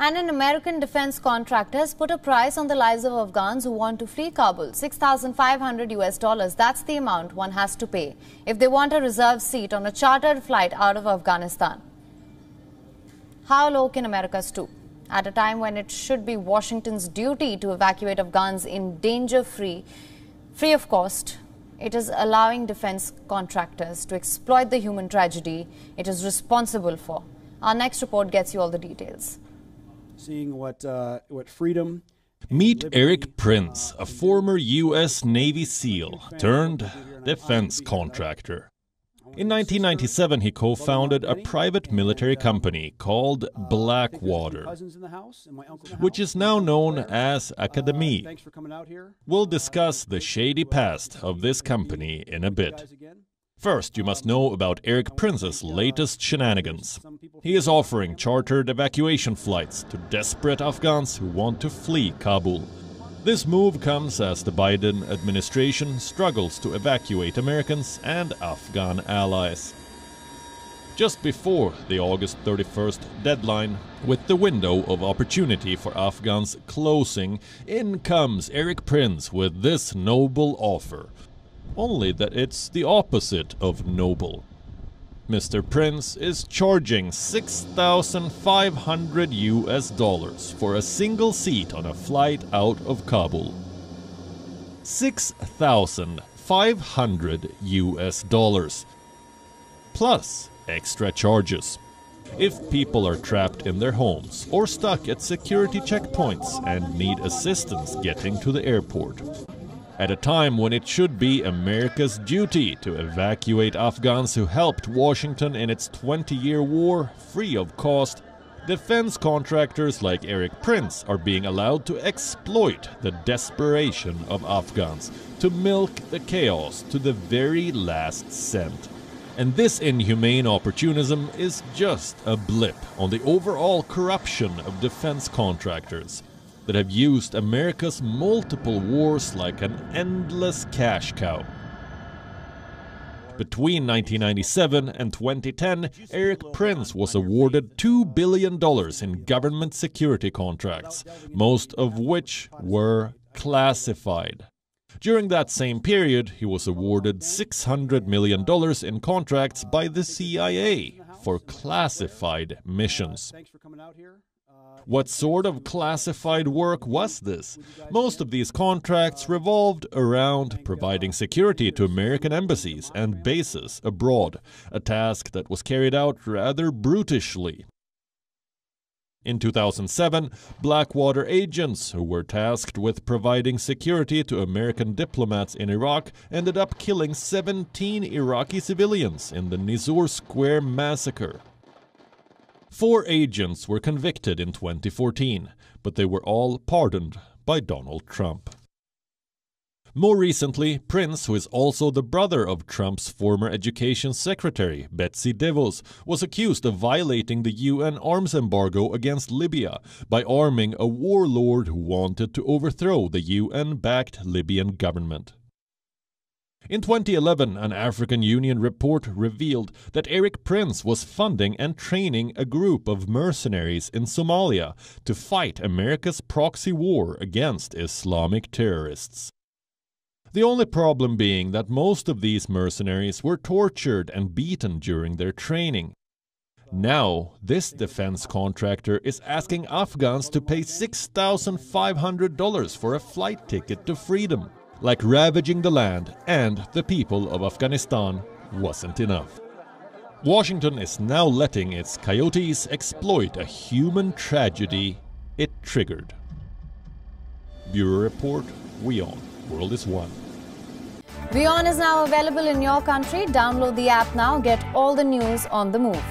And an American defense contractor has put a price on the lives of Afghans who want to flee Kabul. $6,500 US. That's the amount one has to pay if they want a reserved seat on a chartered flight out of Afghanistan. How low can America stoop? At a time when it should be Washington's duty to evacuate Afghans in danger free of cost, it is allowing defense contractors to exploit the human tragedy it is responsible for. Our next report gets you all the details. Seeing what freedom. Meet Eric Prince, a former U.S. Navy SEAL turned defense contractor. In 1997, he co-founded a private military company called Blackwater, which is now known as Academy. We'll discuss the shady past of this company in a bit. First, you must know about Eric Prince's latest shenanigans. He is offering chartered evacuation flights to desperate Afghans who want to flee Kabul. This move comes as the Biden administration struggles to evacuate Americans and Afghan allies. Just before the August 31st deadline, with the window of opportunity for Afghans closing, in comes Eric Prince with this noble offer. Only that it's the opposite of noble. Mr. Prince is charging $6,500 US for a single seat on a flight out of Kabul. $6,500 US. Plus extra charges. If people are trapped in their homes or stuck at security checkpoints and need assistance getting to the airport. At a time when it should be America's duty to evacuate Afghans who helped Washington in its 20-year war free of cost, defense contractors like Eric Prince are being allowed to exploit the desperation of Afghans to milk the chaos to the very last cent. And this inhumane opportunism is just a blip on the overall corruption of defense contractors that have used America's multiple wars like an endless cash cow. Between 1997 and 2010, Eric Prince was awarded $2 billion in government security contracts, most of which were classified. During that same period, he was awarded $600 million in contracts by the CIA for classified missions. What sort of classified work was this? Most of these contracts revolved around providing security to American embassies and bases abroad, a task that was carried out rather brutishly. In 2007, Blackwater agents who were tasked with providing security to American diplomats in Iraq ended up killing 17 Iraqi civilians in the Nisour Square massacre. 4 agents were convicted in 2014, but they were all pardoned by Donald Trump. More recently, Prince, who is also the brother of Trump's former education secretary, Betsy DeVos, was accused of violating the UN arms embargo against Libya by arming a warlord who wanted to overthrow the UN-backed Libyan government. In 2011, an African Union report revealed that Eric Prince was funding and training a group of mercenaries in Somalia to fight America's proxy war against Islamic terrorists. The only problem being that most of these mercenaries were tortured and beaten during their training. Now, this defense contractor is asking Afghans to pay $6,500 for a flight ticket to freedom. Like ravaging the land and the people of Afghanistan wasn't enough. Washington is now letting its coyotes exploit a human tragedy it triggered. Bureau Report, WION, World is One. WION is now available in your country. Download the app now. Get all the news on the move.